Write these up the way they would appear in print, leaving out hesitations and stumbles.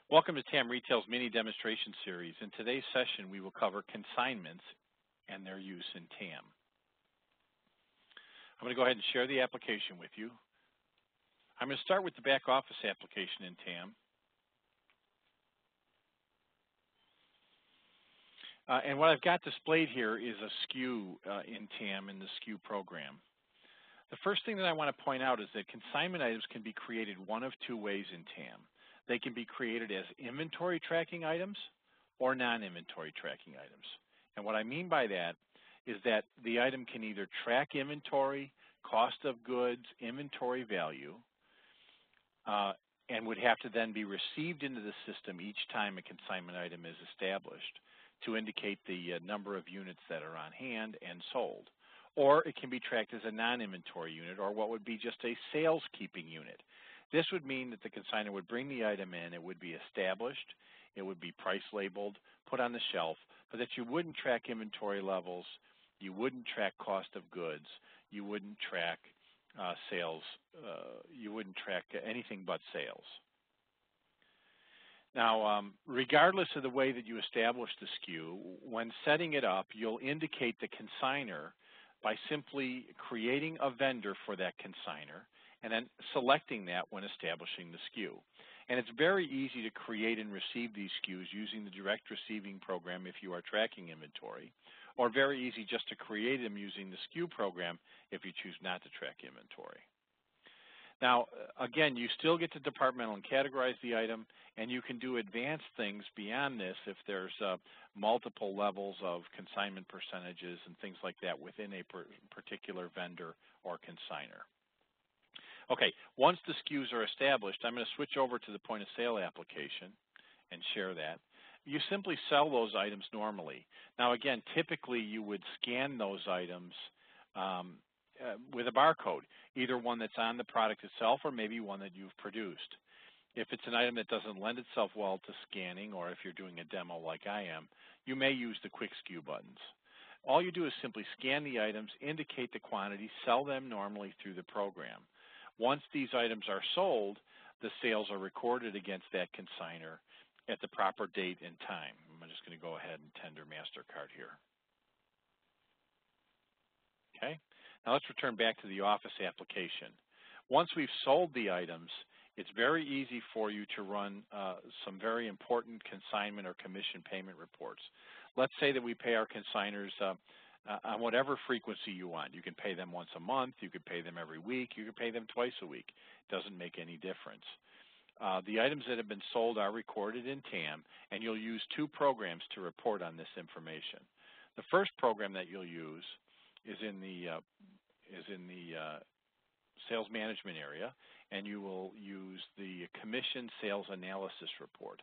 Welcome to TAM-Retail's mini demonstration series. In today's session, we will cover consignments and their use in TAM. I'm going to go ahead and share the application with you. I'm going to start with the back office application in TAM. And what I've got displayed here is a SKU in TAM in the SKU program. The first thing that I want to point out is that consignment items can be created one of two ways in TAM. They can be created as inventory tracking items or non-inventory tracking items. And what I mean by that is that the item can either track inventory, cost of goods, inventory value, and would have to then be received into the system each time a consignment item is established to indicate the number of units that are on hand and sold. Or it can be tracked as a non-inventory unit, or what would be just a sales keeping unit. This would mean that the consignor would bring the item in, it would be established, it would be price labeled, put on the shelf, but that you wouldn't track inventory levels, you wouldn't track cost of goods, you wouldn't track sales, you wouldn't track anything but sales. Now, regardless of the way that you establish the SKU, when setting it up, you'll indicate the consignor by simply creating a vendor for that consignor and then selecting that when establishing the SKU. And it's very easy to create and receive these SKUs using the direct receiving program if you are tracking inventory, or very easy just to create them using the SKU program if you choose not to track inventory. Now, again, you still get to departmental and categorize the item, and you can do advanced things beyond this if there's multiple levels of consignment percentages and things like that within a particular vendor or consignor. Okay, once the SKUs are established, I'm going to switch over to the point of sale application and share that. You simply sell those items normally. Now again, typically you would scan those items with a barcode, either one that's on the product itself or maybe one that you've produced. If it's an item that doesn't lend itself well to scanning, or if you're doing a demo like I am, you may use the quick SKU buttons. All you do is simply scan the items, indicate the quantity, sell them normally through the program. Once these items are sold, the sales are recorded against that consignor at the proper date and time. I'm just going to go ahead and tender MasterCard here. Okay, now let's return back to the office application. Once we've sold the items, it's very easy for you to run some very important consignment or commission payment reports. Let's say that we pay our consignors on whatever frequency you want. You can pay them once a month, you could pay them every week, you could pay them twice a week. It doesn't make any difference. The items that have been sold are recorded in TAM, and you'll use two programs to report on this information. The first program that you'll use is in the sales management area, and you will use the commission sales analysis report.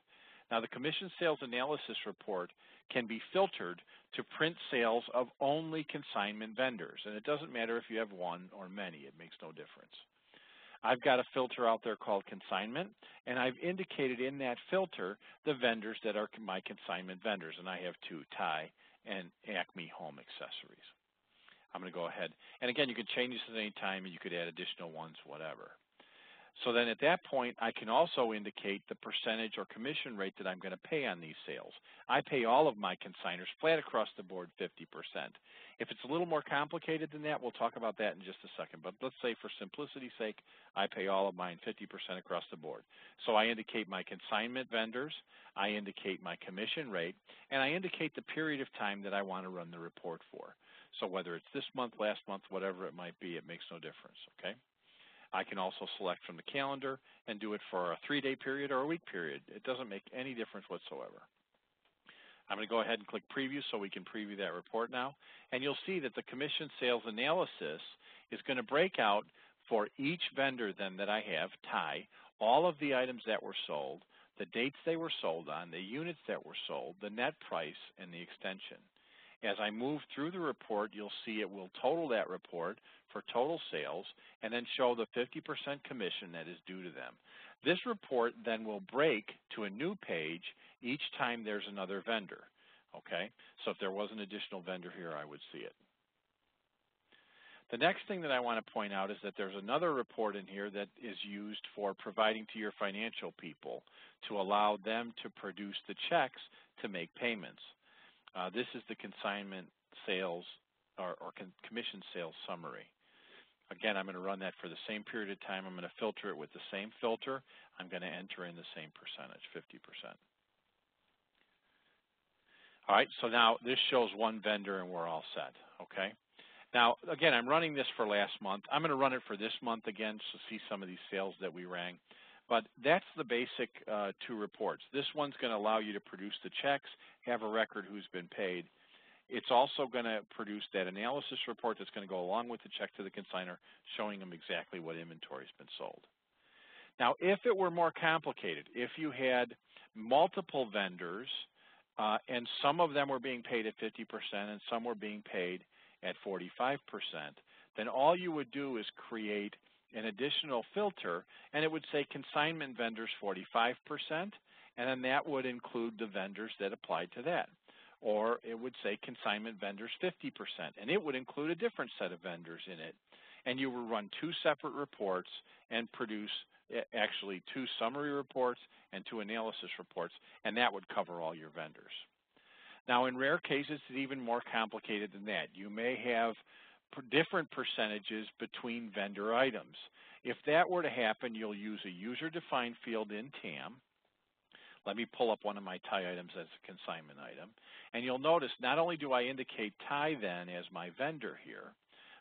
Now, the commission sales analysis report can be filtered to print sales of only consignment vendors, and it doesn't matter if you have one or many, it makes no difference. I've got a filter out there called consignment, and I've indicated in that filter the vendors that are my consignment vendors, and I have two, Ty and Acme Home Accessories. I'm going to go ahead, and again, you can change this at any time, and you could add additional ones, whatever. So then at that point, I can also indicate the percentage or commission rate that I'm going to pay on these sales. I pay all of my consignors flat across the board 50%. If it's a little more complicated than that, we'll talk about that in just a second. But let's say for simplicity's sake, I pay all of mine 50% across the board. So I indicate my consignment vendors, I indicate my commission rate, and I indicate the period of time that I want to run the report for. So whether it's this month, last month, whatever it might be, it makes no difference, okay? I can also select from the calendar and do it for a 3-day period or a week period. It doesn't make any difference whatsoever. I'm going to go ahead and click preview so we can preview that report now. And you'll see that the commission sales analysis is going to break out for each vendor then that I have, Ty, all of the items that were sold, the dates they were sold on, the units that were sold, the net price, and the extension. As I move through the report, you'll see it will total that report for total sales and then show the 50% commission that is due to them. This report then will break to a new page each time there's another vendor, okay? So if there was an additional vendor here, I would see it. The next thing that I want to point out is that there's another report in here that is used for providing to your financial people to allow them to produce the checks to make payments. This is the consignment sales or commission sales summary. Again, I'm going to run that for the same period of time. I'm going to filter it with the same filter. I'm going to enter in the same percentage, 50%. All right, so now this shows one vendor and we're all set, okay? Now, again, I'm running this for last month. I'm going to run it for this month again to see some of these sales that we rang. But that's the basic two reports. This one's going to allow you to produce the checks, have a record who's been paid. It's also going to produce that analysis report that's going to go along with the check to the consignor, showing them exactly what inventory has been sold. Now, if it were more complicated, if you had multiple vendors and some of them were being paid at 50% and some were being paid at 45%, then all you would do is create an additional filter, and it would say consignment vendors 45%, and then that would include the vendors that applied to that. Or it would say consignment vendors 50%, and it would include a different set of vendors in it. And you would run two separate reports and produce actually two summary reports and two analysis reports, and that would cover all your vendors. Now, in rare cases, it's even more complicated than that. You may have different percentages between vendor items. If that were to happen, you'll use a user-defined field in TAM. Let me pull up one of my tie items as a consignment item. And you'll notice not only do I indicate tie then as my vendor here,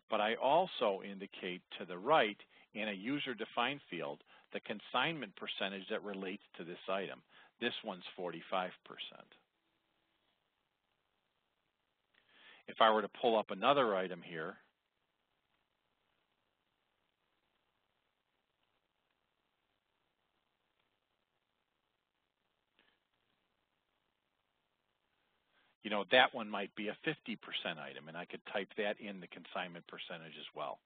but I also indicate to the right in a user-defined field the consignment percentage that relates to this item. This one's 45%. If I were to pull up another item here, you know, that one might be a 50% item, and I could type that in the consignment percentage as well.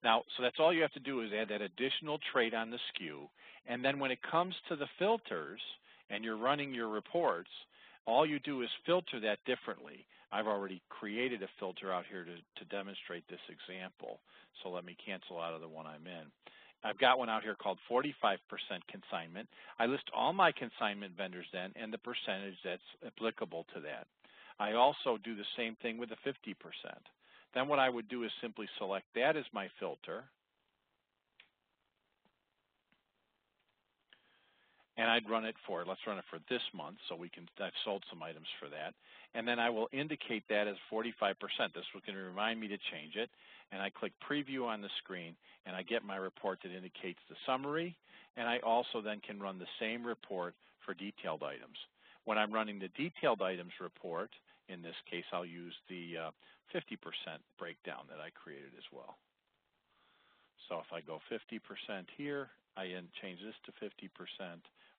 Now, so that's all you have to do is add that additional trait on the SKU, and then when it comes to the filters and you're running your reports, all you do is filter that differently. I've already created a filter out here to demonstrate this example, so let me cancel out of the one I'm in. I've got one out here called 45% consignment. I list all my consignment vendors then and the percentage that's applicable to that. I also do the same thing with the 50%. Then what I would do is simply select that as my filter, and I'd run it for, let's run it for this month, so I've sold some items for that. And then I will indicate that as 45%. This was going to remind me to change it. And I click preview on the screen, and I get my report that indicates the summary. And I also then can run the same report for detailed items. When I'm running the detailed items report, in this case, I'll use the 50% breakdown that I created as well. So if I go 50% here, I change this to 50%,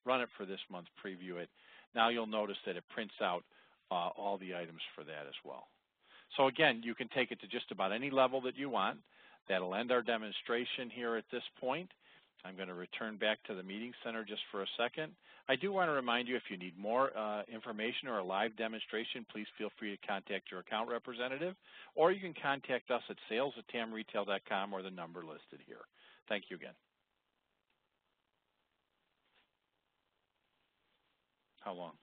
run it for this month, preview it. Now you'll notice that it prints out all the items for that as well. So again, you can take it to just about any level that you want. That'll end our demonstration here at this point. I'm going to return back to the meeting center just for a second. I do want to remind you, if you need more information or a live demonstration, please feel free to contact your account representative, or you can contact us at sales@tamretail.com or the number listed here. Thank you again. How long?